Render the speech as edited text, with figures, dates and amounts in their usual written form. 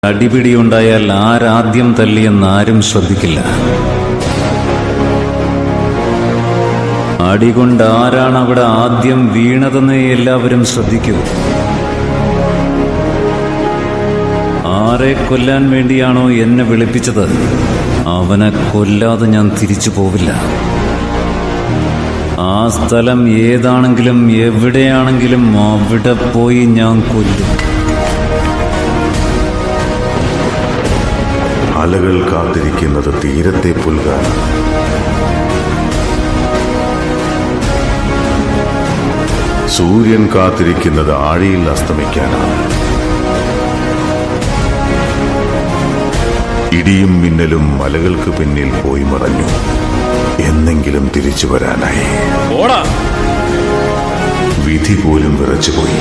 അടിപിടിയുണ്ടായാൽ ആരാദ്യം തല്ലിയെന്നാരും ശ്രദ്ധിക്കില്ല. അടികൊണ്ട് ആരാണ് അവിടെ ആദ്യം വീണതെന്ന് എല്ലാവരും ശ്രദ്ധിക്കൂ. ആരെ കൊല്ലാൻ വേണ്ടിയാണോ എന്നെ വിളിപ്പിച്ചത്, അവനെ കൊല്ലാതെ ഞാൻ തിരിച്ചു പോവില്ല. ആ സ്ഥലം ഏതാണെങ്കിലും എവിടെയാണെങ്കിലും അവിടെ പോയി ഞാൻ കൊല്ലും. അലകൾ കാത്തിരിക്കുന്നത് തീരത്തെ പുൽകാനാണ്. സൂര്യൻ കാത്തിരിക്കുന്നത് ആഴിയിൽ അസ്തമിക്കാനാണ്. ഇടിയും മിന്നലും മലകൾക്ക് പിന്നിൽ പോയി മറഞ്ഞു. എന്നെങ്കിലും തിരിച്ചു വരാനായി. വിധി പോലും വിറച്ചുപോയി.